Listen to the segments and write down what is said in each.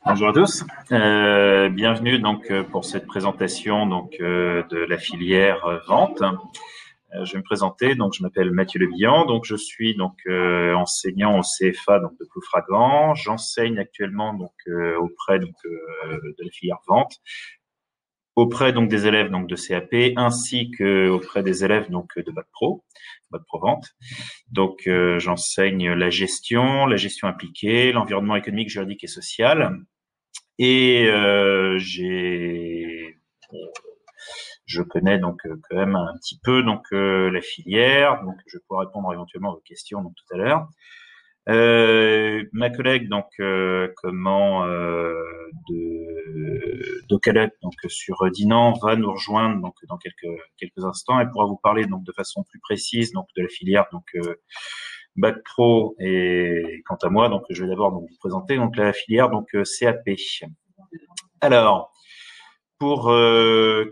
Bonjour à tous, bienvenue donc pour cette présentation de la filière vente. Je vais me présenter, donc je m'appelle Mathieu Lebihan, donc je suis enseignant au CFA donc de Ploufragan. J'enseigne actuellement auprès de la filière vente, auprès donc des élèves donc de CAP ainsi que auprès des élèves donc de Bac Pro Vente. Donc j'enseigne la gestion appliquée, l'environnement économique, juridique et social. Et je connais quand même un petit peu la filière, donc je pourrai répondre éventuellement à vos questions donc tout à l'heure. Ma collègue d'Ocalec donc sur Dinan va nous rejoindre donc dans quelques instants. Elle pourra vous parler donc de façon plus précise donc de la filière Bac Pro, et quant à moi donc je vais d'abord donc vous présenter donc la filière donc CAP. Alors, pour faire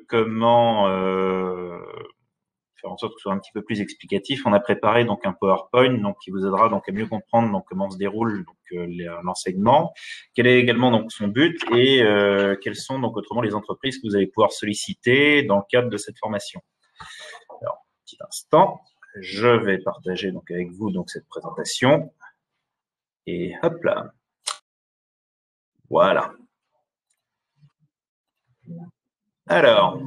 en sorte que ce soit un petit peu plus explicatif, on a préparé donc un PowerPoint donc qui vous aidera donc à mieux comprendre donc comment se déroule l'enseignement, quel est également donc son but et quelles sont donc autrement les entreprises que vous allez pouvoir solliciter dans le cadre de cette formation. Alors, petit instant, je vais partager donc avec vous donc cette présentation et hop là, voilà. Alors,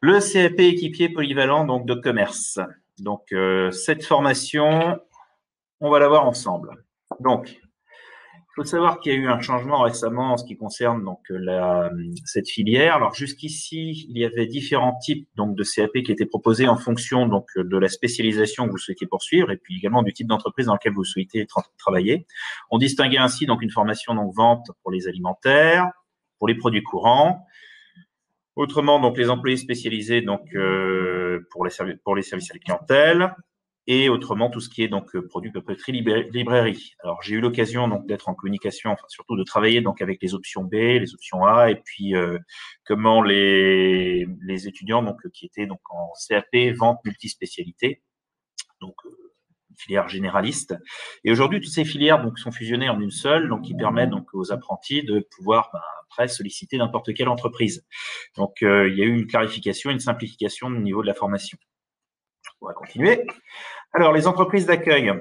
le CAP équipier polyvalent donc de commerce. Donc cette formation, on va la voir ensemble. Donc, il faut savoir qu'il y a eu un changement récemment en ce qui concerne donc cette filière. Alors jusqu'ici, il y avait différents types donc de CAP qui étaient proposés en fonction donc de la spécialisation que vous souhaitiez poursuivre et puis également du type d'entreprise dans lequel vous souhaitez travailler. On distinguait ainsi donc une formation donc vente pour les alimentaires, pour les produits courants. Autrement, donc les employés spécialisés donc pour les services à la clientèle, et autrement tout ce qui est donc produits papeterie, librairie. Alors j'ai eu l'occasion donc d'être en communication, enfin surtout de travailler donc avec les options B, les options A, et puis comment les étudiants donc qui étaient donc en CAP vente multispécialité, donc filière généraliste. Et aujourd'hui, toutes ces filières donc sont fusionnées en une seule, donc qui permet donc aux apprentis de pouvoir après solliciter n'importe quelle entreprise. Donc il y a eu une clarification, une simplification au niveau de la formation. On va continuer. Alors les entreprises d'accueil,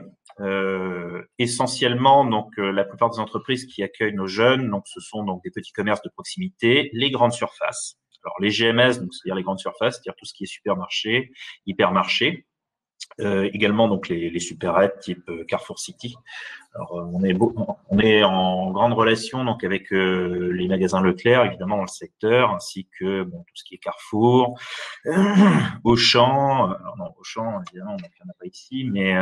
essentiellement donc la plupart des entreprises qui accueillent nos jeunes, donc ce sont donc des petits commerces de proximité, les grandes surfaces. Alors les GMS, donc c'est-à-dire les grandes surfaces, c'est-à-dire tout ce qui est supermarché, hypermarché. Également donc les supérettes type Carrefour City. Alors on est en grande relation donc avec les magasins Leclerc évidemment dans le secteur, ainsi que tout ce qui est Carrefour, Auchan. Alors non, Auchan évidemment donc il n'y en a pas ici, mais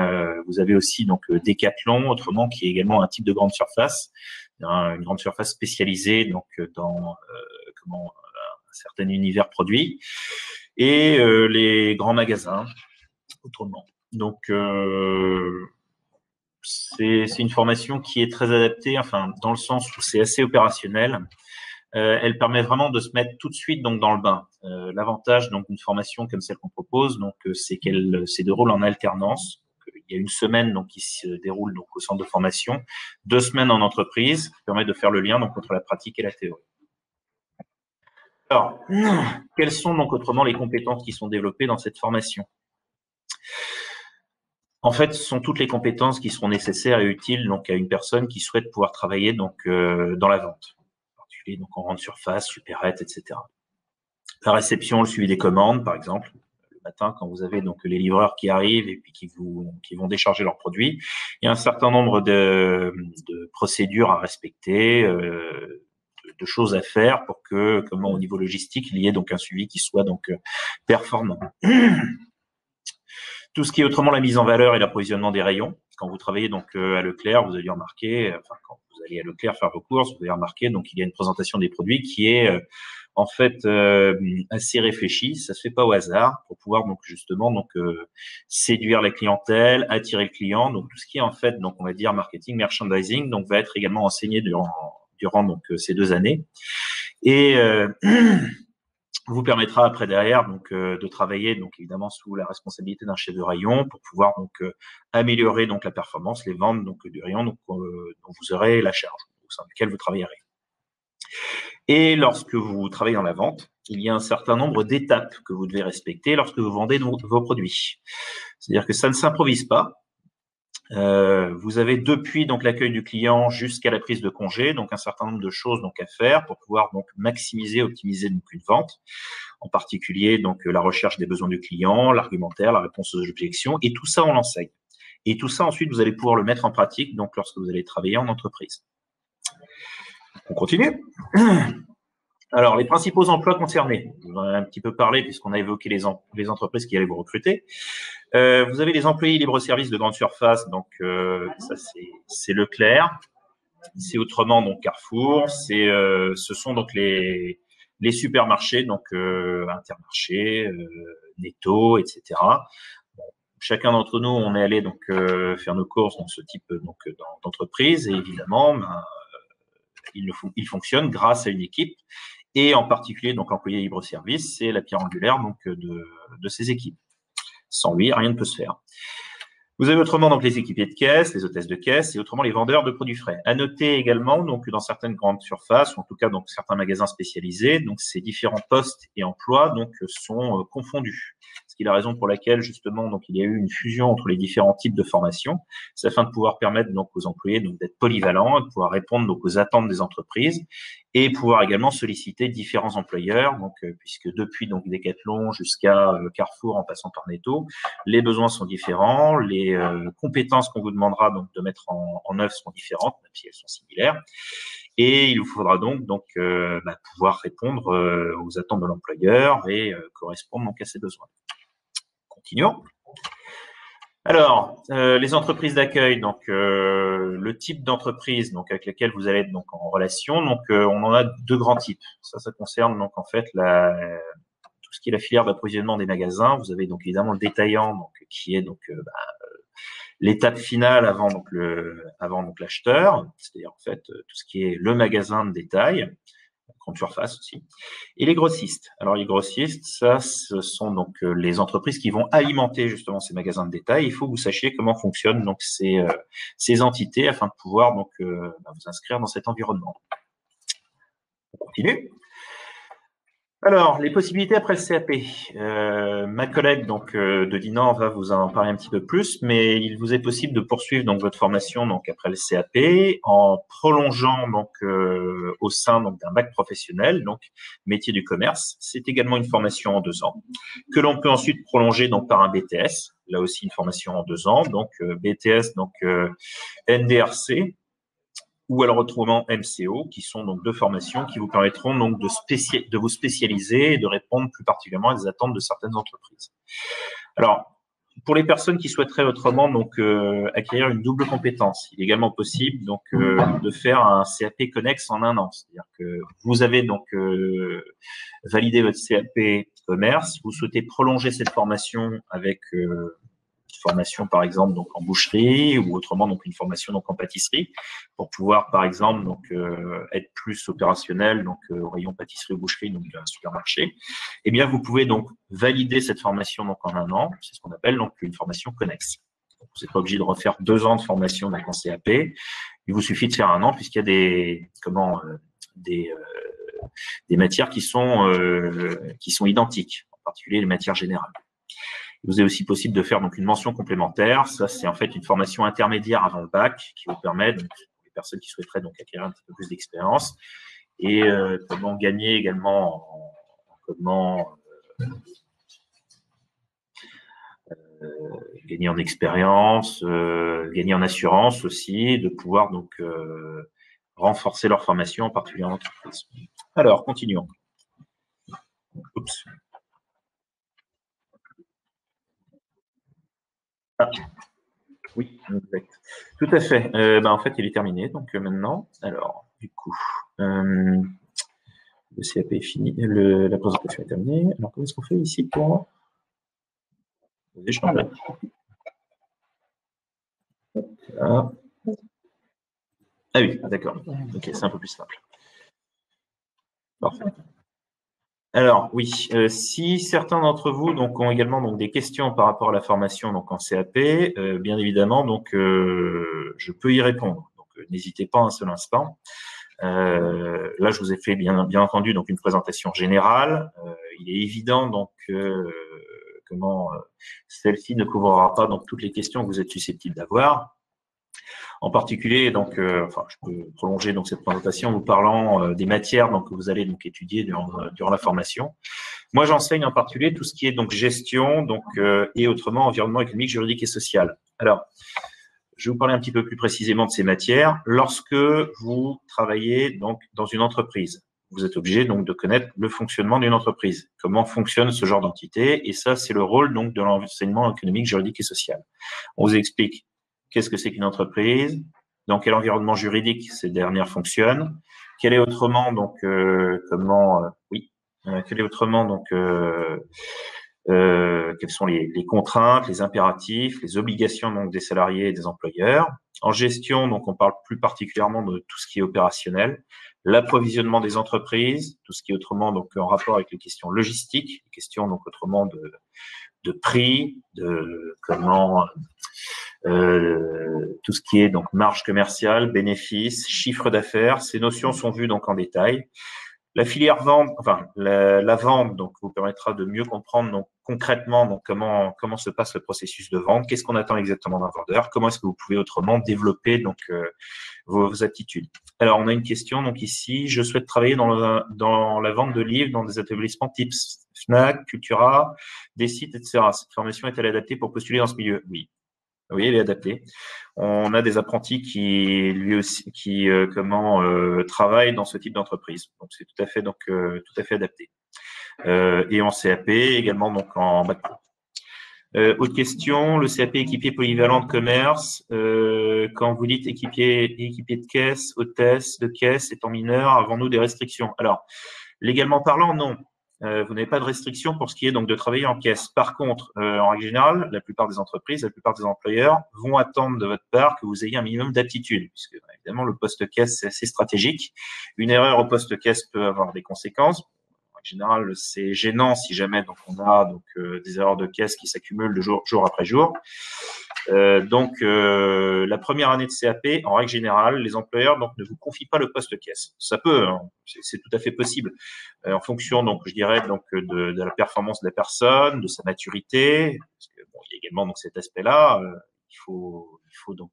vous avez aussi donc Decathlon autrement, qui est également un type de grande surface, une grande surface spécialisée donc dans un certain univers produit, et les grands magasins autrement. Donc c'est une formation qui est très adaptée, enfin dans le sens où c'est assez opérationnel. Elle permet vraiment de se mettre tout de suite donc dans le bain. L'avantage donc d'une formation comme celle qu'on propose, donc c'est qu'elle se déroule en alternance. Il y a une semaine donc qui se déroule donc au centre de formation, 2 semaines en entreprise, qui permet de faire le lien donc entre la pratique et la théorie. Alors, quelles sont donc autrement les compétences qui sont développées dans cette formation? En fait, ce sont toutes les compétences qui seront nécessaires et utiles donc à une personne qui souhaite pouvoir travailler donc dans la vente, en particulier donc en grande surface, supérette, etc. La réception, le suivi des commandes, par exemple, le matin quand vous avez donc les livreurs qui arrivent et puis qui vont décharger leurs produits, il y a un certain nombre de procédures à respecter, de choses à faire pour que, comment au niveau logistique, il y ait donc un suivi qui soit donc performant. Tout ce qui est autrement la mise en valeur et l'approvisionnement des rayons. Quand vous travaillez donc à Leclerc, vous allez remarquer, enfin quand vous allez à Leclerc faire vos courses, vous allez remarquer donc il y a une présentation des produits qui est en fait assez réfléchie. Ça se fait pas au hasard pour pouvoir donc justement donc séduire la clientèle, attirer le client. Donc tout ce qui est en fait donc on va dire marketing, merchandising, donc va être également enseigné durant donc ces 2 années. Et vous permettra après derrière donc de travailler donc évidemment sous la responsabilité d'un chef de rayon pour pouvoir donc améliorer donc la performance, les ventes donc du rayon donc dont vous aurez la charge. au sein duquel vous travaillerez. Et lorsque vous travaillez dans la vente, il y a un certain nombre d'étapes que vous devez respecter lorsque vous vendez vos produits. C'est-à-dire que ça ne s'improvise pas. Vous avez depuis donc l'accueil du client jusqu'à la prise de congé, donc un certain nombre de choses donc à faire pour pouvoir donc maximiser, optimiser donc une vente, en particulier donc la recherche des besoins du client, l'argumentaire, la réponse aux objections, et tout ça on l'enseigne. Et tout ça ensuite vous allez pouvoir le mettre en pratique donc lorsque vous allez travailler en entreprise. On continue. Alors, les principaux emplois concernés, je vous en ai un petit peu parlé puisqu'on a évoqué les entreprises qui allaient vous recruter. Vous avez les employés libre-service de grande surface, donc ça c'est Leclerc, c'est autrement donc Carrefour, ce sont donc les supermarchés, donc Intermarché, Netto, etc. Bon, chacun d'entre nous, on est allé donc faire nos courses dans ce type donc d'entreprise et évidemment, il fonctionne grâce à une équipe. Et en particulier, donc l'employé libre-service, c'est la pierre angulaire donc de ces équipes. Sans lui, rien ne peut se faire. Vous avez autrement donc les équipiers de caisse, les hôtesses de caisse et autrement les vendeurs de produits frais. À noter également donc dans certaines grandes surfaces, ou en tout cas donc certains magasins spécialisés, donc ces différents postes et emplois donc sont confondus. Ce qui est la raison pour laquelle justement donc il y a eu une fusion entre les différents types de formations, c'est afin de pouvoir permettre donc aux employés donc d'être polyvalents, de pouvoir répondre donc aux attentes des entreprises et pouvoir également solliciter différents employeurs. Donc puisque depuis donc Decathlon jusqu'à Carrefour en passant par Netto, les besoins sont différents, les compétences qu'on vous demandera donc de mettre en œuvre sont différentes, même si elles sont similaires. Et il vous faudra donc pouvoir répondre aux attentes de l'employeur et correspondre donc à ses besoins. Continuons. Alors, les entreprises d'accueil, donc le type d'entreprise donc avec lesquelles vous allez être donc en relation, donc on en a deux grands types. Ça concerne donc en fait tout ce qui est la filière d'approvisionnement des magasins. Vous avez donc évidemment le détaillant, donc qui est donc l'étape finale avant donc l'acheteur, c'est-à-dire en fait tout ce qui est le magasin de détail, grande surface aussi, et les grossistes. Alors les grossistes, ça, ce sont donc les entreprises qui vont alimenter justement ces magasins de détail. Il faut que vous sachiez comment fonctionnent donc ces entités afin de pouvoir donc vous inscrire dans cet environnement. On continue. Alors, les possibilités après le CAP. Ma collègue donc de Dinan va vous en parler un petit peu plus, mais il vous est possible de poursuivre donc votre formation donc après le CAP en prolongeant donc au sein donc d'un bac professionnel, donc métier du commerce. C'est également une formation en 2 ans que l'on peut ensuite prolonger donc par un BTS. Là aussi une formation en 2 ans, donc BTS donc NDRC. Ou alors autrement MCO, qui sont donc 2 formations qui vous permettront donc de vous spécialiser et de répondre plus particulièrement à des attentes de certaines entreprises. Alors, pour les personnes qui souhaiteraient autrement donc acquérir une double compétence, il est également possible donc de faire un CAP Connex en 1 an. C'est-à-dire que vous avez donc validé votre CAP commerce, vous souhaitez prolonger cette formation avec formation par exemple donc en boucherie ou autrement donc une formation donc en pâtisserie pour pouvoir par exemple donc être plus opérationnel donc au rayon pâtisserie ou boucherie donc d'un supermarché. Eh bien vous pouvez donc valider cette formation donc en 1 an, c'est ce qu'on appelle donc une formation connexe. Donc, vous n'êtes pas obligé de refaire 2 ans de formation donc en CAP, il vous suffit de faire 1 an puisqu'il y a des matières qui sont identiques, en particulier les matières générales. Il vous est aussi possible de faire donc une mention complémentaire. Ça, c'est en fait une formation intermédiaire avant le bac qui vous permet, donc, pour les personnes qui souhaiteraient donc acquérir un petit peu plus d'expérience et comment gagner également gagner en expérience, gagner en assurance aussi, de pouvoir donc renforcer leur formation, en particulier en entreprise. Alors, continuons. Oups. Ah. Oui, exact. Tout à fait. En fait, il est terminé. Donc maintenant, alors, du coup, le CAP est fini, la présentation est terminée. Alors, comment est-ce qu'on fait ici pour les échanges? Ah oui, d'accord. Ok, c'est un peu plus simple. Parfait. Alors oui, si certains d'entre vous donc ont également donc des questions par rapport à la formation donc en CAP, bien évidemment donc je peux y répondre. Donc n'hésitez pas un seul instant. Là, je vous ai fait bien entendu donc une présentation générale. Il est évident donc comment celle-ci ne couvrira pas donc toutes les questions que vous êtes susceptibles d'avoir. En particulier, donc, enfin, je peux prolonger donc cette présentation en vous parlant des matières donc que vous allez donc étudier durant la formation. Moi, j'enseigne en particulier tout ce qui est donc gestion, donc et autrement environnement économique, juridique et social. Alors, je vais vous parler un petit peu plus précisément de ces matières. Lorsque vous travaillez donc dans une entreprise, vous êtes obligé donc de connaître le fonctionnement d'une entreprise, comment fonctionne ce genre d'entité, et ça, c'est le rôle donc de l'enseignement économique, juridique et social. On vous explique qu'est-ce que c'est qu'une entreprise, dans quel environnement juridique ces dernières fonctionnent, quel est autrement donc quel est autrement donc quelles sont les contraintes, les impératifs, les obligations donc des salariés et des employeurs. En gestion, donc on parle plus particulièrement de tout ce qui est opérationnel, l'approvisionnement des entreprises, tout ce qui est autrement donc en rapport avec les questions logistiques, les questions donc autrement de prix, de comment tout ce qui est donc marge commerciale, bénéfices, chiffre d'affaires. Ces notions sont vues donc en détail. La filière vente, enfin la vente, donc vous permettra de mieux comprendre donc concrètement donc comment se passe le processus de vente, qu'est-ce qu'on attend exactement d'un vendeur, comment est-ce que vous pouvez autrement développer donc vos aptitudes. Alors on a une question donc ici, je souhaite travailler dans la vente de livres dans des établissements type Fnac, Cultura, des sites, etc. Cette formation est-elle adaptée pour postuler dans ce milieu? Oui. Oui, elle est adaptée. On a des apprentis qui travaillent dans ce type d'entreprise. Donc c'est tout à fait adapté. Et en CAP également donc en bac pro. Autre question, le CAP équipier polyvalent de commerce. Quand vous dites équipier de caisse, hôtesse de caisse étant mineur, avons-nous des restrictions? Alors légalement parlant, non. Vous n'avez pas de restriction pour ce qui est donc de travailler en caisse. Par contre, en règle générale, la plupart des entreprises, la plupart des employeurs vont attendre de votre part que vous ayez un minimum d'aptitude, puisque évidemment le poste caisse c'est assez stratégique. Une erreur au poste caisse peut avoir des conséquences. En règle générale, c'est gênant si jamais donc on a donc des erreurs de caisse qui s'accumulent de jour après jour. La première année de CAP, en règle générale, les employeurs donc ne vous confient pas le poste caisse. Ça peut, hein, c'est tout à fait possible, en fonction donc je dirais donc de la performance de la personne, de sa maturité. Parce que bon, il y a également donc cet aspect-là. Il faut donc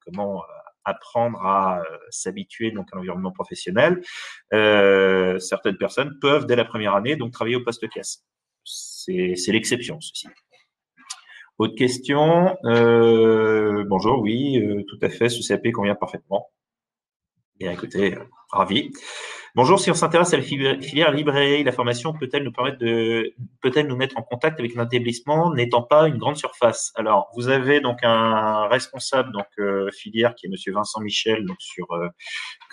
apprendre à s'habituer donc à l'environnement professionnel. Certaines personnes peuvent dès la première année donc travailler au poste caisse. C'est l'exception, ceci. Autre question. Bonjour, oui, tout à fait, ce CAP convient parfaitement. Bien, écoutez, ravi. Bonjour, si on s'intéresse à la filière librairie, la formation peut-elle nous mettre en contact avec un établissement n'étant pas une grande surface? Alors, vous avez donc un responsable donc filière qui est Monsieur Vincent Michel donc sur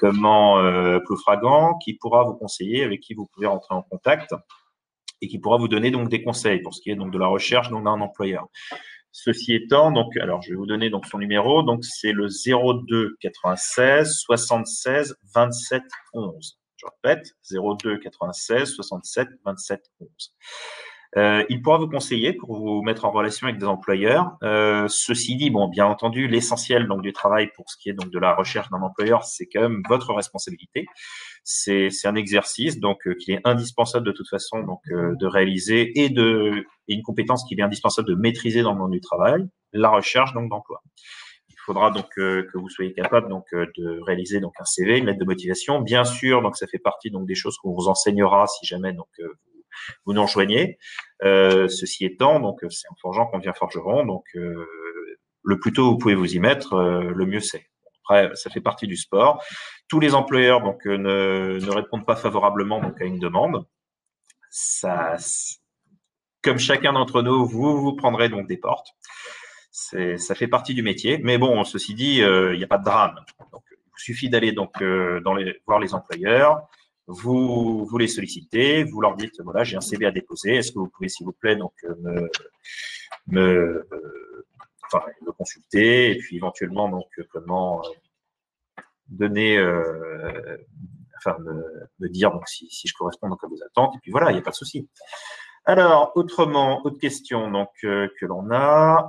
Ploufragan, qui pourra vous conseiller, avec qui vous pouvez rentrer en contact et qui pourra vous donner donc des conseils pour ce qui est donc de la recherche donc d'un employeur. Ceci étant, donc, alors je vais vous donner donc son numéro, donc c'est le 02 96 76 27 11. Je répète, 02 96 67 27 11. Il pourra vous conseiller pour vous mettre en relation avec des employeurs. Ceci dit, bon, bien entendu, l'essentiel donc du travail pour ce qui est donc de la recherche d'un employeur, c'est quand même votre responsabilité. C'est un exercice donc qui est indispensable de toute façon donc de réaliser et une compétence qu'il est indispensable de maîtriser dans le monde du travail, la recherche donc d'emploi. Il faudra donc que vous soyez capable donc de réaliser donc un CV, une lettre de motivation. Bien sûr, donc ça fait partie donc des choses qu'on vous enseignera si jamais donc vous nous rejoignez. Ceci étant, donc c'est en forgeant qu'on devient forgeron, donc le plus tôt vous pouvez vous y mettre, le mieux c'est. Après, ça fait partie du sport. Tous les employeurs donc ne répondent pas favorablement donc à une demande. Ça, comme chacun d'entre nous, vous prendrez donc des portes. Ça fait partie du métier. Mais bon, ceci dit, il n'y a pas de drame. Donc, il vous suffit d'aller donc voir les employeurs. Vous les sollicitez, vous leur dites voilà, j'ai un CV à déposer. Est-ce que vous pouvez, s'il vous plaît, donc me consulter et puis éventuellement donc donner, me dire donc si je corresponds donc à vos attentes. Et puis voilà, il n'y a pas de souci. Alors, autre question donc que l'on a.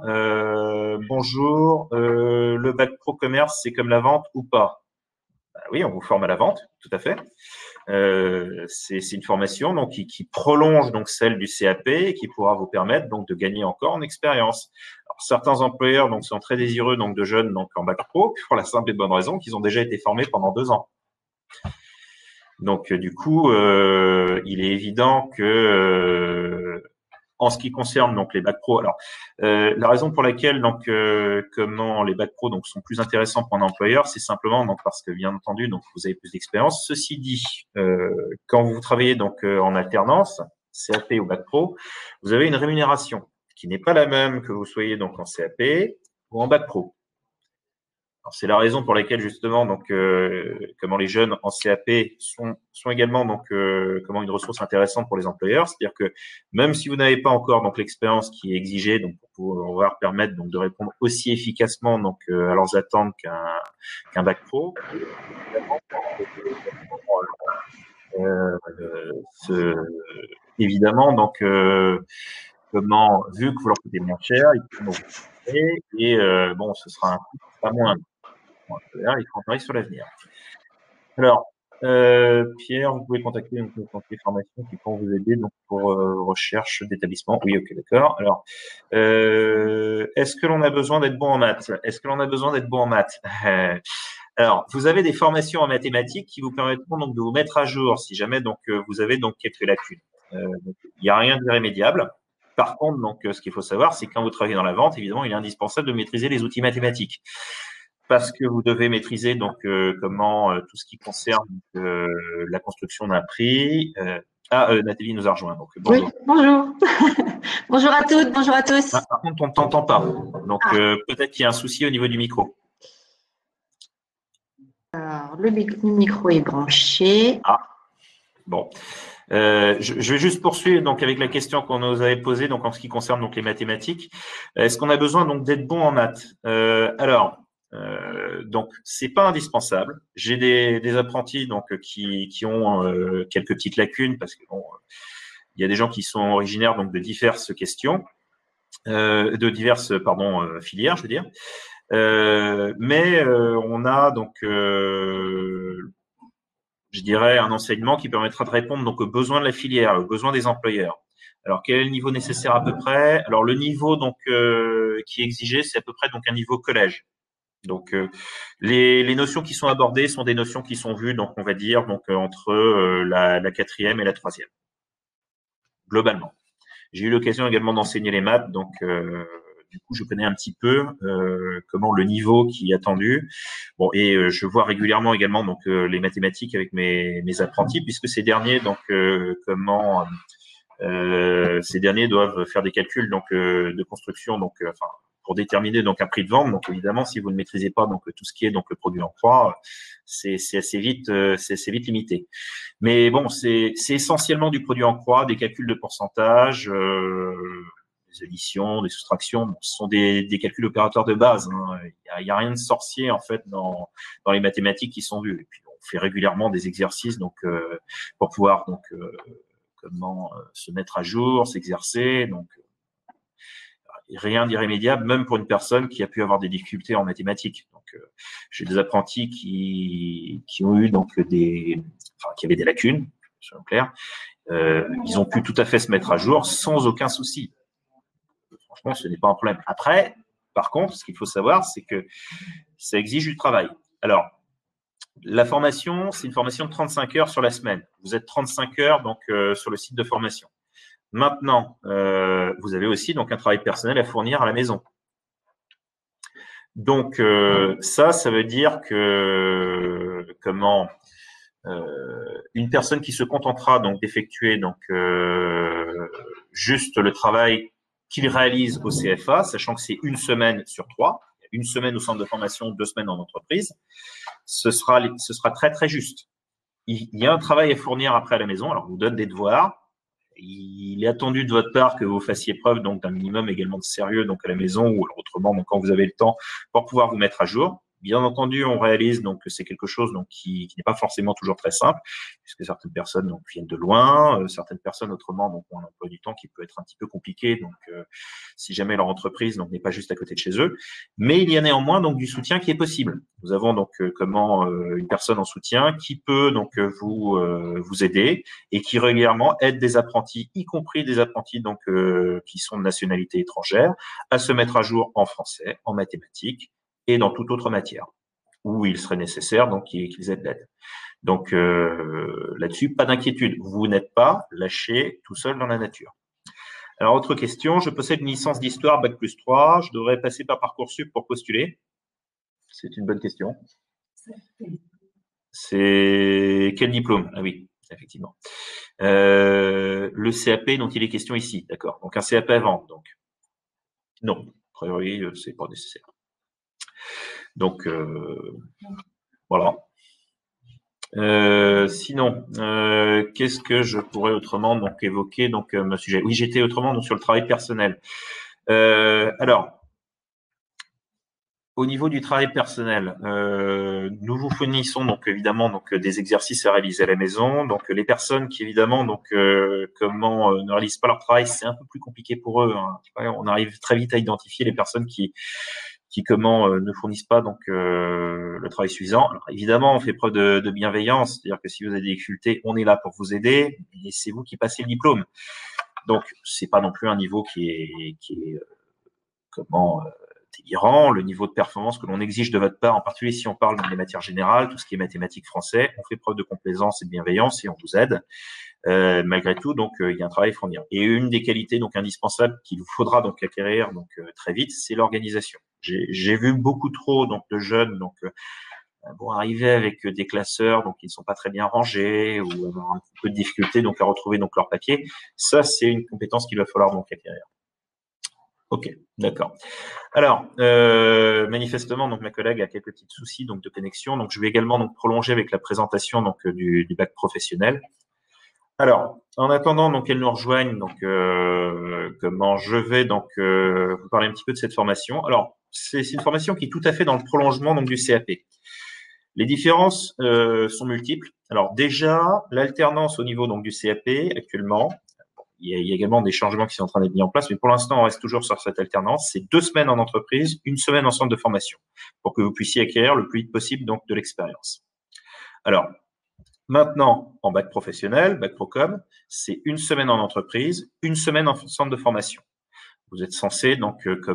Bonjour, le bac pro commerce, c'est comme la vente ou pas? Oui, on vous forme à la vente, tout à fait. C'est une formation donc qui prolonge donc celle du CAP et qui pourra vous permettre donc de gagner encore en expérience. Alors, certains employeurs donc sont très désireux donc de jeunes donc en bac pro pour la simple et bonne raison qu'ils ont déjà été formés pendant 2 ans. Donc du coup, il est évident que en ce qui concerne donc les bacs pro, alors la raison pour laquelle donc comment les bacs pro donc sont plus intéressants pour un employeur, c'est simplement donc parce que bien entendu donc vous avez plus d'expérience. Ceci dit, quand vous travaillez donc en alternance, CAP ou bac pro, vous avez une rémunération qui n'est pas la même que vous soyez donc en CAP ou en bac pro. C'est la raison pour laquelle justement donc comment les jeunes en CAP sont également donc comment une ressource intéressante pour les employeurs, c'est-à-dire que même si vous n'avez pas encore donc l'expérience qui est exigée donc pour pouvoir permettre donc de répondre aussi efficacement donc à leurs attentes qu'un bac pro, évidemment donc comment vu que vous leur coûtez moins cher, ils pourront vous former et bon ce sera un coût pas moindre. Il faut en parler sur l'avenir. Alors, Pierre, vous pouvez contacter une conseiller formation qui pourra vous aider donc pour recherche d'établissement. Oui, ok, d'accord. Alors, est-ce que l'on a besoin d'être bon en maths? Est-ce que l'on a besoin d'être bon en maths? Alors, vous avez des formations en mathématiques qui vous permettront donc de vous mettre à jour si jamais donc vous avez donc quelques lacunes. Donc, il n'y a rien d'irrémédiable. Par contre, donc, ce qu'il faut savoir, c'est que quand vous travaillez dans la vente, évidemment, il est indispensable de maîtriser les outils mathématiques. Parce que vous devez maîtriser donc comment tout ce qui concerne la construction d'un prix. Nathalie nous a rejoint. Donc, bonjour. Oui, bonjour. Bonjour à toutes, bonjour à tous. Par contre, on ne t'entend pas. Donc, peut-être qu'il y a un souci au niveau du micro. Alors, le micro est branché. Bon. Je vais juste poursuivre donc avec la question qu'on nous avait posée donc en ce qui concerne donc les mathématiques. Est-ce qu'on a besoin donc d'être bon en maths? Donc c'est pas indispensable. J'ai des apprentis donc qui ont quelques petites lacunes parce que bon, il y a des gens qui sont originaires donc de diverses questions, de diverses filières, je veux dire. Mais on a donc je dirais un enseignement qui permettra de répondre donc aux besoins de la filière, aux besoins des employeurs. Alors quel est le niveau nécessaire à peu près? Alors le niveau donc qui est exigé, c'est à peu près donc un niveau collège. Donc les notions qui sont abordées sont des notions qui sont vues donc on va dire donc entre la quatrième et la troisième globalement. J'ai eu l'occasion également d'enseigner les maths donc du coup je connais un petit peu comment le niveau qui est attendu. Bon et je vois régulièrement également donc les mathématiques avec mes apprentis puisque ces derniers donc ces derniers doivent faire des calculs donc de construction donc enfin pour déterminer donc un prix de vente. Donc évidemment, si vous ne maîtrisez pas donc tout ce qui est donc le produit en croix, c'est assez vite limité. Mais bon, c'est essentiellement du produit en croix, des calculs de pourcentage, des additions, des soustractions. Bon, ce sont des calculs opérateurs de base. Hein. Il y a rien de sorcier en fait dans les mathématiques qui sont vues. Et puis on fait régulièrement des exercices donc pour pouvoir donc comment se mettre à jour, s'exercer. Donc rien d'irrémédiable, même pour une personne qui a pu avoir des difficultés en mathématiques. Donc, j'ai des apprentis qui ont eu donc qui avaient des lacunes, soyons clairs. Ils ont pu tout à fait se mettre à jour sans aucun souci. Franchement, ce n'est pas un problème. Après, par contre, ce qu'il faut savoir, c'est que ça exige du travail. Alors, la formation, c'est une formation de 35 heures sur la semaine. Vous êtes 35 heures donc sur le site de formation. Maintenant, vous avez aussi donc un travail personnel à fournir à la maison. Donc ça veut dire que une personne qui se contentera donc d'effectuer donc juste le travail qu'il réalise au CFA, sachant que c'est 1 semaine sur 3, 1 semaine au centre de formation, 2 semaines en entreprise, ce sera très très juste. Il y a un travail à fournir après à la maison. Alors, on vous donne des devoirs. Il est attendu de votre part que vous fassiez preuve donc d'un minimum également de sérieux donc à la maison ou autrement donc quand vous avez le temps pour pouvoir vous mettre à jour. Bien entendu, on réalise donc que c'est quelque chose donc qui n'est pas forcément toujours très simple, puisque certaines personnes donc viennent de loin, certaines personnes autrement donc ont un emploi du temps qui peut être un petit peu compliqué, donc si jamais leur entreprise donc n'est pas juste à côté de chez eux, mais il y a néanmoins donc du soutien qui est possible. Nous avons donc une personne en soutien qui peut donc vous aider et qui régulièrement aide des apprentis, y compris des apprentis donc qui sont de nationalité étrangère, à se mettre à jour en français, en mathématiques et dans toute autre matière où il serait nécessaire donc qu'ils aient de l'aide. Donc là-dessus, pas d'inquiétude. Vous n'êtes pas lâché tout seul dans la nature. Alors, autre question, je possède une licence d'histoire Bac+3, je devrais passer par Parcoursup pour postuler? C'est une bonne question. C'est quel diplôme? Ah oui, effectivement. Le CAP dont il est question ici, d'accord. Donc un CAP à vendre, donc. Non, a priori, c'est pas nécessaire. Donc, voilà. Sinon, qu'est-ce que je pourrais autrement donc évoquer donc mon sujet? Oui, j'étais autrement donc sur le travail personnel. Alors, au niveau du travail personnel, nous vous fournissons donc évidemment donc des exercices à réaliser à la maison. Donc les personnes qui évidemment donc ne réalisent pas leur travail, c'est un peu plus compliqué pour eux, hein. On arrive très vite à identifier les personnes qui ne fournissent pas donc le travail suffisant. Alors, évidemment, on fait preuve de bienveillance, c'est-à-dire que si vous avez des difficultés, on est là pour vous aider et c'est vous qui passez le diplôme. Donc c'est pas non plus un niveau qui est délirant. Le niveau de performance que l'on exige de votre part, en particulier si on parle des matières générales, tout ce qui est mathématiques, français, on fait preuve de complaisance et de bienveillance et on vous aide. Malgré tout, donc il y a un travail à fournir. Et une des qualités donc indispensables qu'il vous faudra donc acquérir donc très vite, c'est l'organisation. J'ai vu beaucoup trop donc de jeunes donc arriver avec des classeurs donc qui ne sont pas très bien rangés ou avoir un petit peu de difficulté donc à retrouver donc leur papier. Ça, c'est une compétence qu'il va falloir donc acquérir. Ok, d'accord. Alors, manifestement, donc ma collègue a quelques petits soucis donc de connexion, donc je vais également donc prolonger avec la présentation donc du bac professionnel. Alors, en attendant donc qu'elle nous rejoigne, donc comment je vais donc vous parler un petit peu de cette formation. Alors, c'est une formation qui est tout à fait dans le prolongement donc du CAP. Les différences sont multiples. Alors déjà, l'alternance au niveau donc du CAP actuellement. Il y a également des changements qui sont en train d'être mis en place, mais pour l'instant, on reste toujours sur cette alternance. C'est 2 semaines en entreprise, 1 semaine en centre de formation, pour que vous puissiez acquérir le plus vite possible donc de l'expérience. Alors, maintenant, en bac professionnel, bac Procom, c'est 1 semaine en entreprise, 1 semaine en centre de formation. Vous êtes censé donc être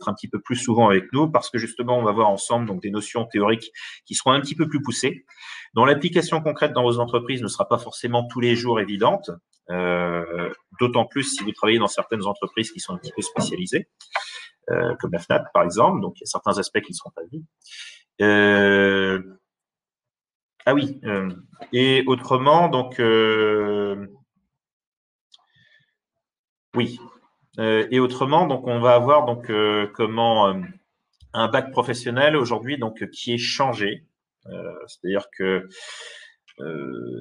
un petit peu plus souvent avec nous parce que justement, on va voir ensemble donc des notions théoriques qui seront un petit peu plus poussées, dont l'application concrète dans vos entreprises ne sera pas forcément tous les jours évidente. D'autant plus si vous travaillez dans certaines entreprises qui sont un petit peu spécialisées, comme la FNAP par exemple, donc il y a certains aspects qui ne seront pas vus. Ah oui, et autrement, donc oui, et autrement, donc on va avoir donc un bac professionnel aujourd'hui donc qui est changé, c'est-à-dire que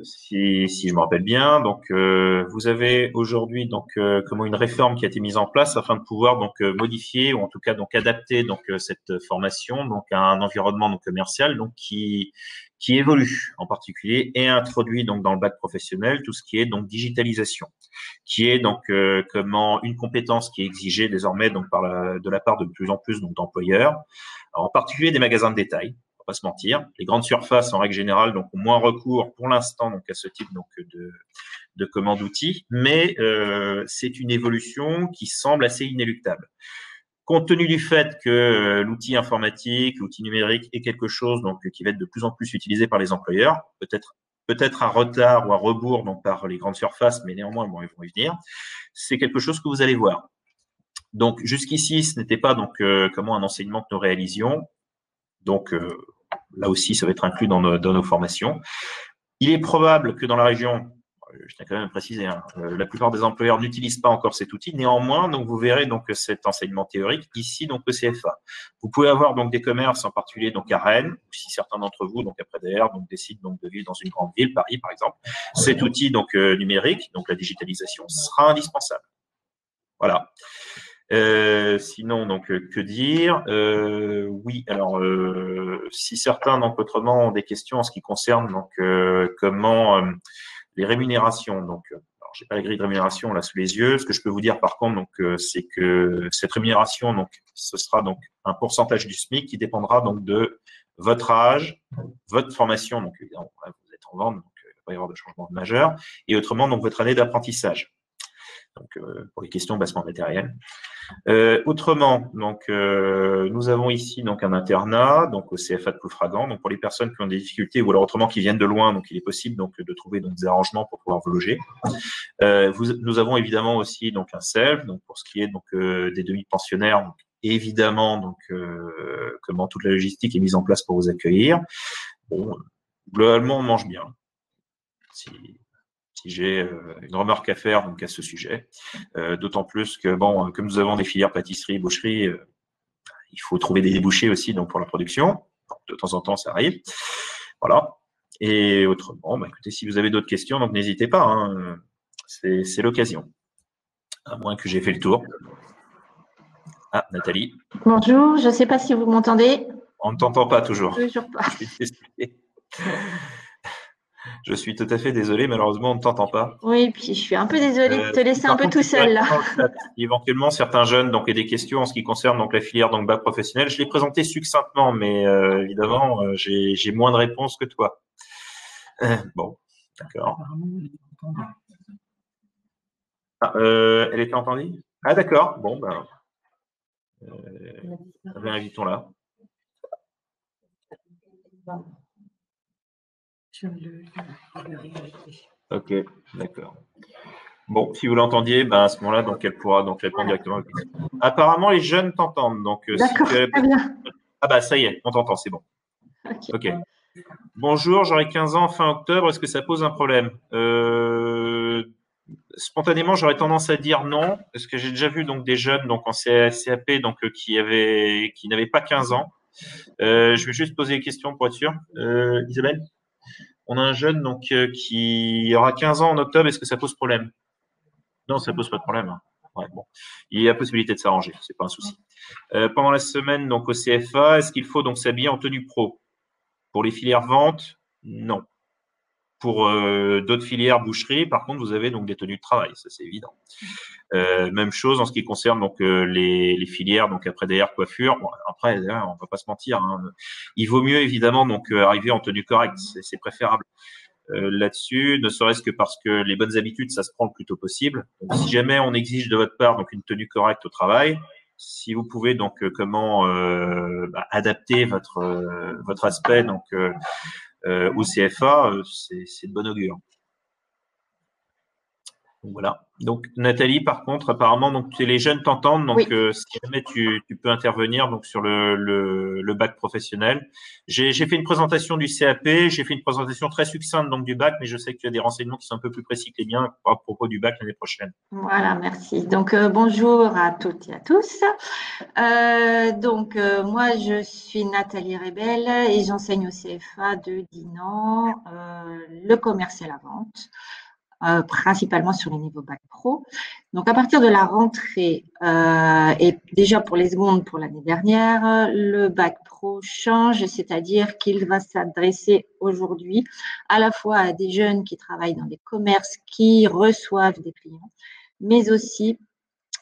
si je me rappelle bien, donc vous avez aujourd'hui donc une réforme qui a été mise en place afin de pouvoir donc modifier ou en tout cas donc adapter donc cette formation donc à un environnement donc commercial donc qui évolue en particulier et introduit donc dans le bac professionnel tout ce qui est donc digitalisation, qui est donc une compétence qui est exigée désormais donc de la part de plus en plus donc d'employeurs, en particulier des magasins de détail. Pas se mentir, les grandes surfaces en règle générale donc ont moins recours pour l'instant donc à ce type donc de commande d'outils, mais c'est une évolution qui semble assez inéluctable. Compte tenu du fait que l'outil informatique, l'outil numérique est quelque chose donc qui va être de plus en plus utilisé par les employeurs, peut-être à retard ou à rebours donc par les grandes surfaces, mais néanmoins bon, ils vont y venir. C'est quelque chose que vous allez voir. Donc jusqu'ici, ce n'était pas donc un enseignement que nous réalisions. Donc là aussi, ça va être inclus dans nos formations. Il est probable que dans la région, je tiens quand même à préciser, la plupart des employeurs n'utilisent pas encore cet outil. Néanmoins, donc vous verrez donc cet enseignement théorique ici donc le CFA. Vous pouvez avoir donc des commerces en particulier donc à Rennes, si certains d'entre vous donc après d'ailleurs donc décident donc de vivre dans une grande ville, Paris par exemple. Cet outil donc numérique, donc la digitalisation, sera indispensable. Voilà. Sinon, donc, que dire? Oui, alors, si certains, donc, autrement, ont des questions en ce qui concerne, donc, comment les rémunérations. Donc, alors, j'ai pas la grille de rémunération là sous les yeux. Ce que je peux vous dire, par contre, donc, c'est que cette rémunération, donc, ce sera donc un pourcentage du SMIC qui dépendra donc de votre âge, votre formation. Donc, évidemment, là, vous êtes en vente, donc, il ne va pas y avoir de changement majeur. Et autrement, donc, votre année d'apprentissage. Donc, pour les questions bassement matérielles. Autrement, donc nous avons ici donc un internat, donc au CFA de Ploufragan. Donc pour les personnes qui ont des difficultés ou alors autrement qui viennent de loin, donc il est possible donc de trouver donc des arrangements pour pouvoir vous loger. Nous avons évidemment aussi donc un self, donc pour ce qui est donc des demi-pensionnaires, donc, évidemment donc comment toute la logistique est mise en place pour vous accueillir. Bon, globalement on mange bien. Si j'ai une remarque à faire donc à ce sujet, d'autant plus que bon, comme nous avons des filières pâtisserie, boucherie, il faut trouver des débouchés aussi donc pour la production. De temps en temps, ça arrive. Voilà. Et autrement, bah, écoutez, si vous avez d'autres questions, donc n'hésitez pas. Hein, c'est l'occasion. À moins que j'ai fait le tour. Ah, Nathalie. Bonjour, je ne sais pas si vous m'entendez. On ne t'entend pas toujours. Toujours pas. Je suis tout à fait désolé, malheureusement, on ne t'entend pas. Oui, puis je suis un peu désolée de te laisser un peu tout seul là. Éventuellement, certains jeunes donc, et des questions en ce qui concerne donc, la filière donc, bac professionnel. Je l'ai présenté succinctement, mais évidemment, j'ai moins de réponses que toi. Bon, d'accord. Ah, elle était entendue? Ah, d'accord. Bon, ben, invitons-la. Ok, d'accord. Bon, si vous l'entendiez, ben à ce moment-là, donc elle pourra donc répondre directement. Apparemment, les jeunes t'entendent. Donc, d'accord, si très bien. Ah bah ça y est, on t'entend, c'est bon. Ok. Bonjour, j'aurai 15 ans fin octobre. Est-ce que ça pose un problème? Spontanément, j'aurais tendance à dire non, parce que j'ai déjà vu donc des jeunes donc en CAP donc qui n'avaient pas 15 ans. Je vais juste poser des questions pour être sûr. Isabelle, on a un jeune donc qui aura 15 ans en octobre. Est-ce que ça pose problème? Non, ça pose pas de problème. Hein. Ouais, bon. Il y a possibilité de s'arranger, c'est pas un souci. Pendant la semaine donc au CFA, est-ce qu'il faut donc s'habiller en tenue pro? Pour les filières vente, non. Pour d'autres filières boucherie, par contre, vous avez donc des tenues de travail, ça c'est évident. Même chose en ce qui concerne donc les filières, donc après derrière coiffure. Bon, après, on va pas se mentir. Hein. Il vaut mieux évidemment donc arriver en tenue correcte, c'est préférable. Là-dessus, ne serait-ce que parce que les bonnes habitudes, ça se prend le plus tôt possible. Donc, si jamais on exige de votre part donc une tenue correcte au travail, si vous pouvez donc adapter votre aspect donc au CFA, c'est de bon augure. Donc, voilà. Donc Nathalie, par contre, apparemment, donc les jeunes t'entendent, donc oui. Si jamais tu peux intervenir donc sur le bac professionnel. J'ai fait une présentation du CAP, j'ai fait une présentation très succincte donc du bac, mais je sais que tu as des renseignements qui sont un peu plus précis que les miens à propos du bac l'année prochaine. Voilà, merci. Donc bonjour à toutes et à tous. Moi je suis Nathalie Rebel et j'enseigne au CFA de Dinan le commerce et la vente. Principalement sur les niveaux bac pro. Donc, à partir de la rentrée, et déjà pour les secondes pour l'année dernière, le bac pro change, c'est-à-dire qu'il va s'adresser aujourd'hui à la fois à des jeunes qui travaillent dans des commerces qui reçoivent des clients, mais aussi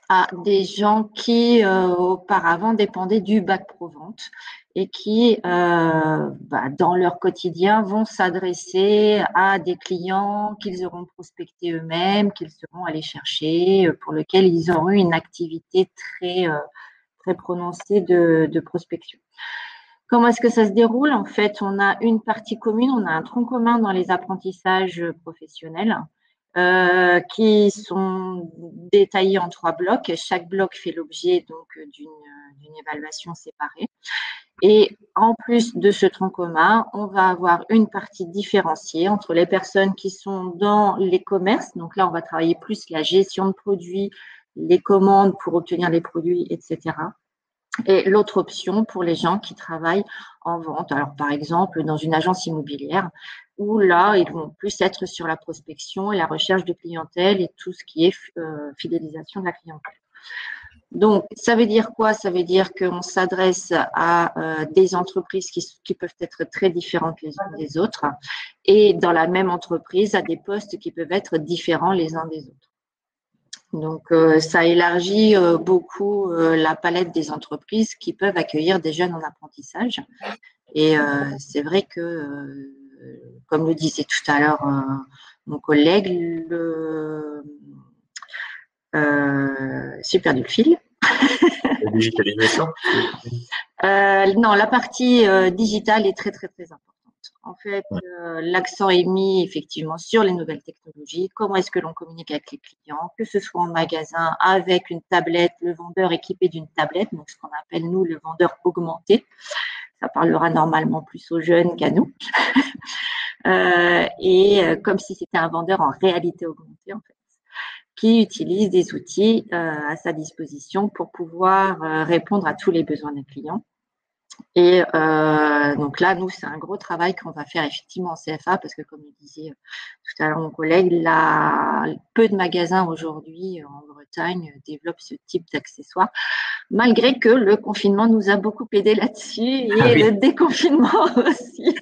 à des gens qui auparavant dépendaient du bac pro vente et qui, dans leur quotidien, vont s'adresser à des clients qu'ils auront prospectés eux-mêmes, qu'ils seront allés chercher, pour lesquels ils auront eu une activité très, très prononcée de prospection. Comment est-ce que ça se déroule? En fait, on a une partie commune, on a un tronc commun dans les apprentissages professionnels qui sont détaillés en 3 blocs. Chaque bloc fait l'objet donc d'une évaluation séparée. Et en plus de ce tronc commun, on va avoir une partie différenciée entre les personnes qui sont dans les commerces. Donc là, on va travailler plus la gestion de produits, les commandes pour obtenir les produits, etc. Et l'autre option pour les gens qui travaillent en vente. Alors, par exemple, dans une agence immobilière, où là, ils vont plus être sur la prospection et la recherche de clientèle et tout ce qui est fidélisation de la clientèle. Donc, ça veut dire quoi? Ça veut dire qu'on s'adresse à des entreprises qui peuvent être très différentes les unes des autres et dans la même entreprise, à des postes qui peuvent être différents les uns des autres. Donc, ça élargit beaucoup la palette des entreprises qui peuvent accueillir des jeunes en apprentissage. Et c'est vrai que, comme le disait tout à l'heure mon collègue, j'ai perdu le fil. La digitalisation. Non, la partie digitale est très, très, très importante. En fait, l'accent est mis effectivement sur les nouvelles technologies. Comment est-ce que l'on communique avec les clients, que ce soit en magasin, avec une tablette, le vendeur équipé d'une tablette, donc ce qu'on appelle nous le vendeur augmenté. Ça parlera normalement plus aux jeunes qu'à nous. Comme si c'était un vendeur en réalité augmentée, en fait, qui utilise des outils à sa disposition pour pouvoir répondre à tous les besoins des clients. Et donc là, nous, c'est un gros travail qu'on va faire effectivement en CFA parce que, comme le disait tout à l'heure mon collègue, peu de magasins aujourd'hui en Bretagne développent ce type d'accessoires, malgré que le confinement nous a beaucoup aidé là-dessus et le déconfinement aussi.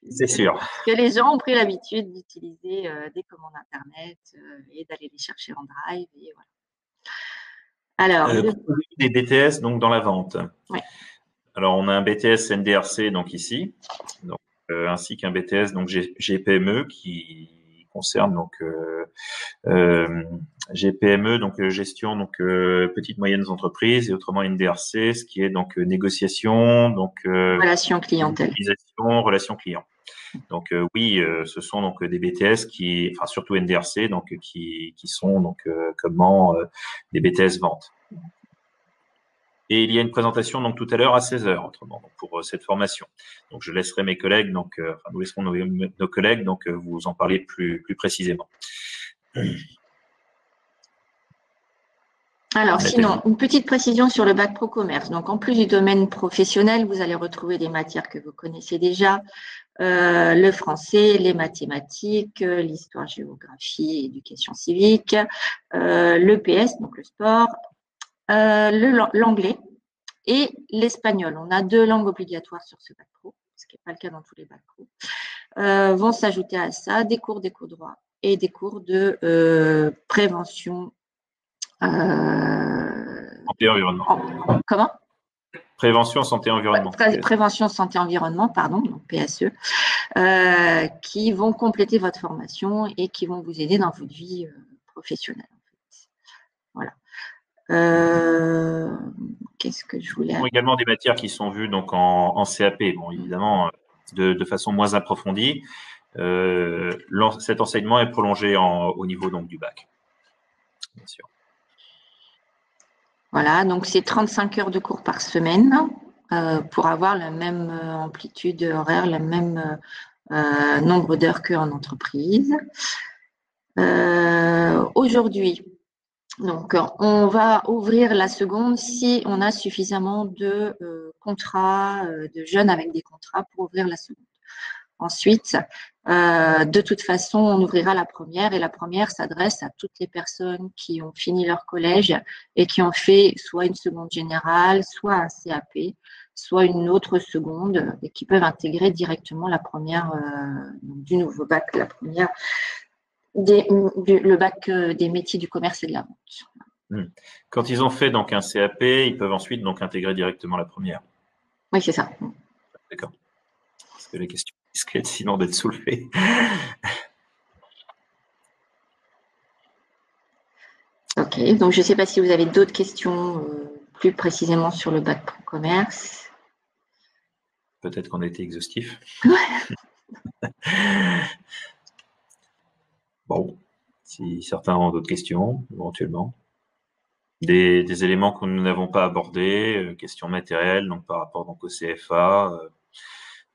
C'est sûr. Parce que les gens ont pris l'habitude d'utiliser des commandes Internet et d'aller les chercher en drive. Et voilà. Alors, des BTS donc dans la vente. Ouais. Alors, on a un BTS NDRC donc ici, donc, ainsi qu'un BTS donc GPME qui concerne donc GPME donc gestion donc petites moyennes entreprises et autrement NDRC, ce qui est donc négociation donc relation clientèle, relation client. Donc oui, ce sont donc des BTS qui, enfin surtout NDRC, donc qui sont donc comment des BTS vente. Et il y a une présentation donc tout à l'heure à 16h, autrement, donc, pour cette formation. Donc je laisserai mes collègues, donc nous laisserons nos collègues donc vous en parler plus précisément. Alors, sinon, une petite précision sur le bac pro commerce. Donc, en plus du domaine professionnel, vous allez retrouver des matières que vous connaissez déjà, le français, les mathématiques, l'histoire, géographie, éducation civique, l'EPS, donc le sport, l'anglais et l'espagnol. On a 2 langues obligatoires sur ce bac pro, ce qui n'est pas le cas dans tous les bacs pro. Vont s'ajouter à ça des cours d'éco-droit et des cours de prévention. Santé environnement. Comment? Prévention santé environnement. Prévention santé environnement, pardon, donc PSE, qui vont compléter votre formation et qui vont vous aider dans votre vie professionnelle. En fait. Voilà. Qu'est-ce que je voulais? Il y a également des matières qui sont vues donc en CAP, bon évidemment de façon moins approfondie. Cet enseignement est prolongé au niveau donc du bac, bien sûr. Voilà, donc c'est 35 heures de cours par semaine pour avoir la même amplitude horaire, le même nombre d'heures qu'en entreprise. Aujourd'hui, donc on va ouvrir la seconde si on a suffisamment de contrats, de jeunes avec des contrats pour ouvrir la seconde. Ensuite, de toute façon, on ouvrira la première et la première s'adresse à toutes les personnes qui ont fini leur collège et qui ont fait soit une seconde générale, soit un CAP, soit une autre seconde et qui peuvent intégrer directement la première du nouveau bac, la première le bac des métiers du commerce et de la vente. Quand ils ont fait donc un CAP, ils peuvent ensuite donc intégrer directement la première. Oui, c'est ça. D'accord. Parce que les questions risquent sinon d'être soulevées. Ok, donc je ne sais pas si vous avez d'autres questions plus précisément sur le bac pro commerce. Peut-être qu'on a été exhaustif. Ouais. Bon, si certains ont d'autres questions, éventuellement. Des éléments que nous n'avons pas abordés, questions matérielles, donc par rapport donc au CFA,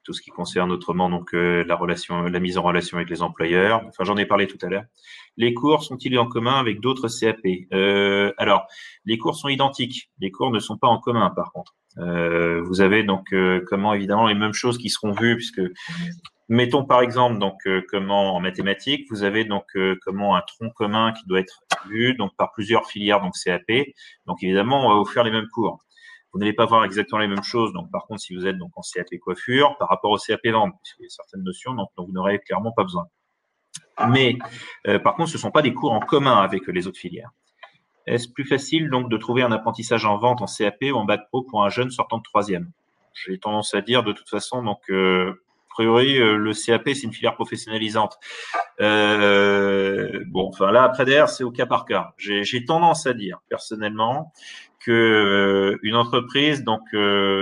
tout ce qui concerne autrement donc la mise en relation avec les employeurs. Enfin, j'en ai parlé tout à l'heure. Les cours sont-ils en commun avec d'autres CAP? Alors, les cours sont identiques. Les cours ne sont pas en commun, par contre. Vous avez donc comment évidemment les mêmes choses qui seront vues puisque Mettons par exemple donc comment en mathématiques, vous avez donc comment un tronc commun qui doit être vu donc par plusieurs filières donc CAP. Donc évidemment, on va vous faire les mêmes cours. Vous n'allez pas voir exactement les mêmes choses. Donc par contre, si vous êtes donc en CAP coiffure par rapport au CAP vente, puisqu'il y a certaines notions donc dont vous n'aurez clairement pas besoin. Mais par contre, ce ne sont pas des cours en commun avec les autres filières. Est-ce plus facile donc de trouver un apprentissage en vente en CAP ou en bac pro pour un jeune sortant de troisième? J'ai tendance à dire de toute façon donc a priori le CAP c'est une filière professionnalisante. Bon, enfin là après derrière c'est au cas par cas. J'ai tendance à dire personnellement que une entreprise donc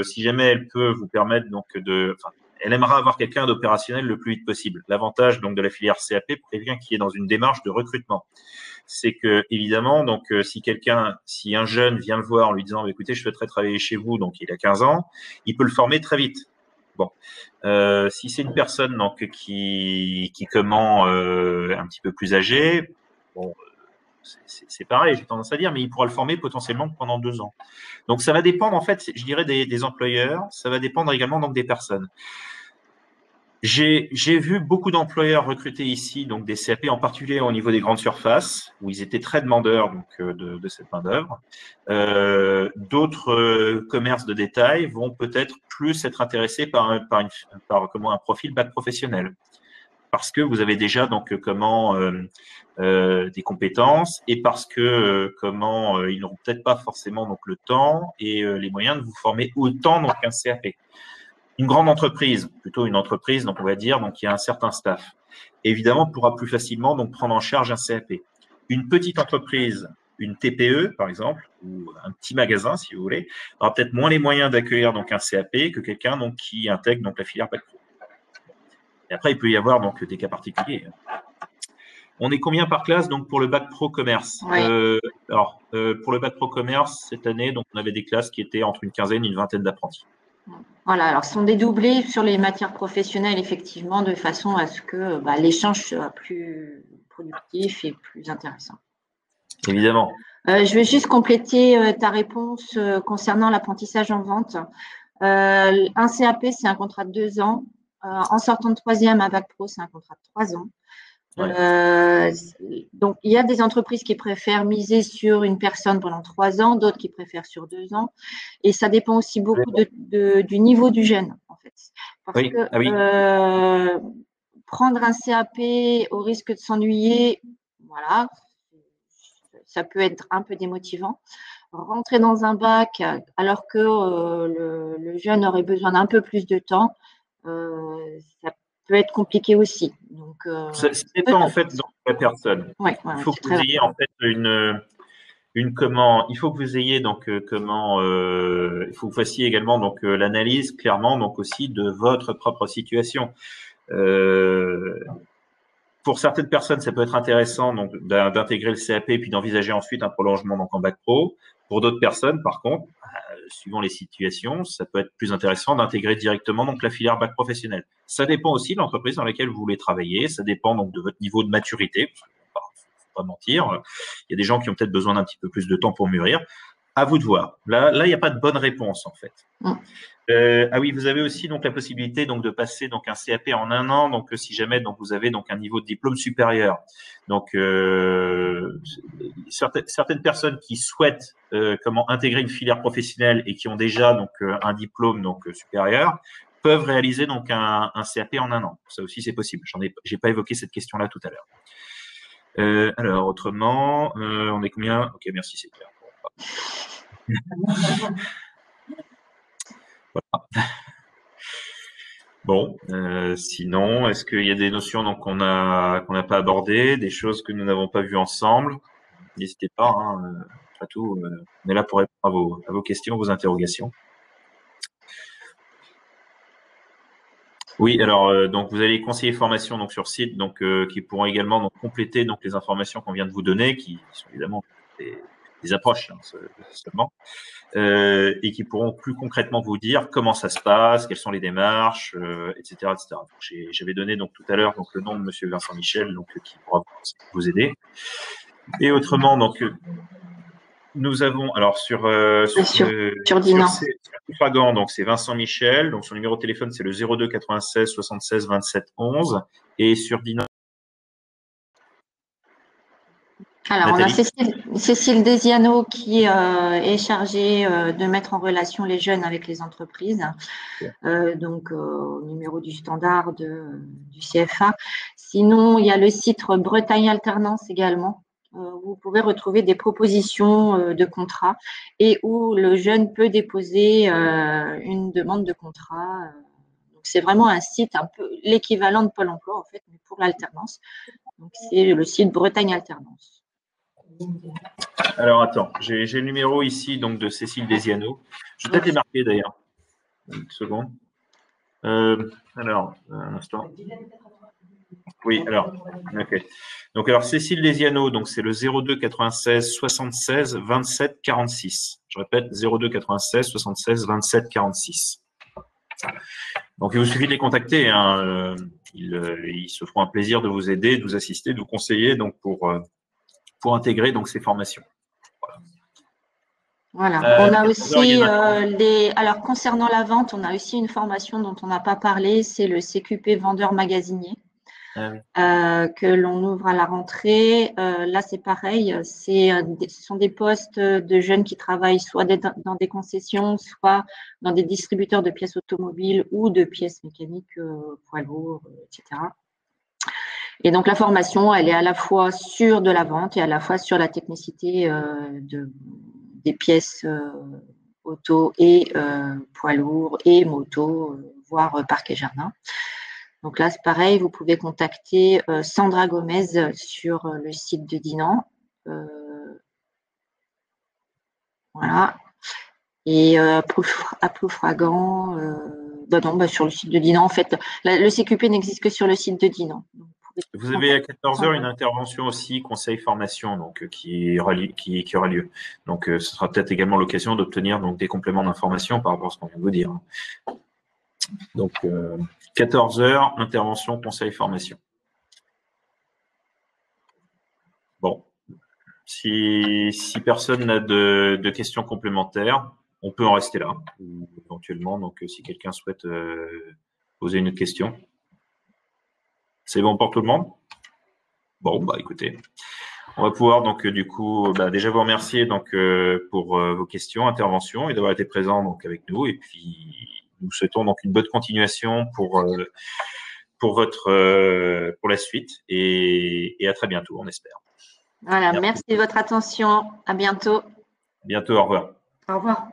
si jamais elle peut vous permettre donc elle aimera avoir quelqu'un d'opérationnel le plus vite possible. L'avantage donc de la filière CAP pour quelqu'un qui est dans une démarche de recrutement, c'est que évidemment donc si un jeune vient le voir en lui disant écoutez je souhaiterais travailler chez vous, donc il a 15 ans, il peut le former très vite. Bon, si c'est une personne donc qui comment un petit peu plus âgée, bon c'est pareil, j'ai tendance à dire, mais il pourra le former potentiellement pendant 2 ans. Donc ça va dépendre en fait, je dirais des employeurs, ça va dépendre également donc des personnes. J'ai vu beaucoup d'employeurs recruter ici donc des CAP, en particulier au niveau des grandes surfaces, où ils étaient très demandeurs donc de cette main d'œuvre. D'autres commerces de détail vont peut-être plus être intéressés par un profil bac professionnel, parce que vous avez déjà donc des compétences et parce que ils n'auront peut-être pas forcément donc le temps et les moyens de vous former autant donc qu'un CAP. Une grande entreprise, plutôt une entreprise, donc on va dire, donc il y a un certain staff, évidemment pourra plus facilement donc prendre en charge un CAP. Une petite entreprise, une TPE par exemple, ou un petit magasin si vous voulez, aura peut-être moins les moyens d'accueillir donc un CAP que quelqu'un donc qui intègre donc la filière bac pro. Et après il peut y avoir donc des cas particuliers. On est combien par classe donc pour le bac pro commerce? Oui. Pour le bac pro commerce cette année, donc on avait des classes qui étaient entre une quinzaine et une vingtaine d'apprentis. Voilà, alors sont dédoublés sur les matières professionnelles, effectivement, de façon à ce que l'échange soit plus productif et plus intéressant. Évidemment. Je vais juste compléter ta réponse concernant l'apprentissage en vente. Un CAP, c'est un contrat de 2 ans. En sortant de troisième, un bac pro, c'est un contrat de 3 ans. Ouais. Donc, il y a des entreprises qui préfèrent miser sur une personne pendant 3 ans, d'autres qui préfèrent sur 2 ans. Et ça dépend aussi beaucoup du niveau du jeune, en fait. Parce que prendre un CAP au risque de s'ennuyer, voilà, ça peut être un peu démotivant. Rentrer dans un bac alors que le jeune aurait besoin d'un peu plus de temps, ça peut être compliqué aussi. Donc, ça dépend en fait de la personne. Ouais, il faut que vous ayez en fait il faut que vous ayez donc il faut que vous fassiez également donc l'analyse clairement donc aussi de votre propre situation. Pour certaines personnes, ça peut être intéressant donc d'intégrer le CAP puis d'envisager ensuite un prolongement donc en bac pro. Pour d'autres personnes, par contre, suivant les situations, ça peut être plus intéressant d'intégrer directement donc la filière bac professionnel. Ça dépend aussi de l'entreprise dans laquelle vous voulez travailler. Ça dépend donc de votre niveau de maturité. Faut pas mentir. Il y a des gens qui ont peut-être besoin d'un petit peu plus de temps pour mûrir. À vous de voir. Là, il n'y a pas de bonne réponse en fait. Ah oui, vous avez aussi donc la possibilité donc de passer donc un CAP en 1 an. Donc si jamais donc vous avez donc un niveau de diplôme supérieur. Donc certaines personnes qui souhaitent intégrer une filière professionnelle et qui ont déjà donc un diplôme donc supérieur peuvent réaliser donc un CAP en 1 an. Ça aussi c'est possible. J'ai pas évoqué cette question-là tout à l'heure. Alors autrement, on est combien? Ok, merci, c'est clair. Voilà. Bon, sinon, est-ce qu'il y a des notions donc qu'on n'a pas abordées, des choses que nous n'avons pas vues ensemble? N'hésitez pas. Après tout, on est là pour répondre à vos questions, vos interrogations. Oui, alors donc vous avez les conseillers formation donc sur site donc qui pourront également donc compléter donc les informations qu'on vient de vous donner, qui sont évidemment des approches seulement. Et qui pourront plus concrètement vous dire comment ça se passe, quelles sont les démarches, etc., etc. J'avais donné donc tout à l'heure donc le nom de Monsieur Vincent Michel, donc qui pourra vous aider. Et autrement donc nous avons, alors sur Dinan. Ploufragan, donc c'est Vincent Michel, donc son numéro de téléphone c'est le 02 96 76 27 11, et sur Dinan. Alors, Nathalie. On a Cécile Desiano qui est chargée de mettre en relation les jeunes avec les entreprises, donc au numéro du standard du CFA. Sinon, il y a le site Bretagne Alternance également, où vous pouvez retrouver des propositions de contrats et où le jeune peut déposer une demande de contrat. Donc, c'est vraiment un site un peu l'équivalent de Pôle emploi, en fait, mais pour l'alternance. Donc, c'est le site Bretagne Alternance. Alors, attends, j'ai le numéro ici donc de Cécile Desiano. Je vais peut-être les marquer d'ailleurs. Une seconde. Alors, un instant. Oui, alors, ok. Donc, alors, Cécile Desiano, donc c'est le 02 96 76 27 46. Je répète, 02 96 76 27 46. Donc, il vous suffit de les contacter. Hein. Ils se feront un plaisir de vous aider, de vous assister, de vous conseiller donc pour intégrer donc ces formations. Voilà. On a aussi alors concernant la vente, on a aussi une formation dont on n'a pas parlé, c'est le CQP vendeur magasinier que l'on ouvre à la rentrée. Là, c'est pareil, ce sont des postes de jeunes qui travaillent soit dans des concessions, soit dans des distributeurs de pièces automobiles ou de pièces mécaniques, poids lourds, etc. Et donc, la formation, elle est à la fois sur de la vente et à la fois sur la technicité des pièces auto et poids lourds et moto, voire parc et jardin. Donc là, c'est pareil, vous pouvez contacter Sandra Gomez sur le site de Dinan. Voilà. Et à Ploufragan, sur le site de Dinan, en fait, le CQP n'existe que sur le site de Dinan. Donc, vous avez à 14h une intervention aussi, conseil formation, donc qui aura lieu. Donc, ce sera peut-être également l'occasion d'obtenir donc des compléments d'information par rapport à ce qu'on vient de vous dire. Donc, 14h, intervention, conseil formation. Bon, si personne n'a de questions complémentaires, on peut en rester là, ou éventuellement. Donc, si quelqu'un souhaite poser une autre question. C'est bon pour tout le monde? Bon, bah écoutez, on va pouvoir donc du coup déjà vous remercier donc pour vos questions, interventions et d'avoir été présent donc avec nous. Et puis nous souhaitons donc une bonne continuation pour la suite et à très bientôt, on espère. Voilà, merci de votre attention. À bientôt. Bientôt, au revoir. Au revoir.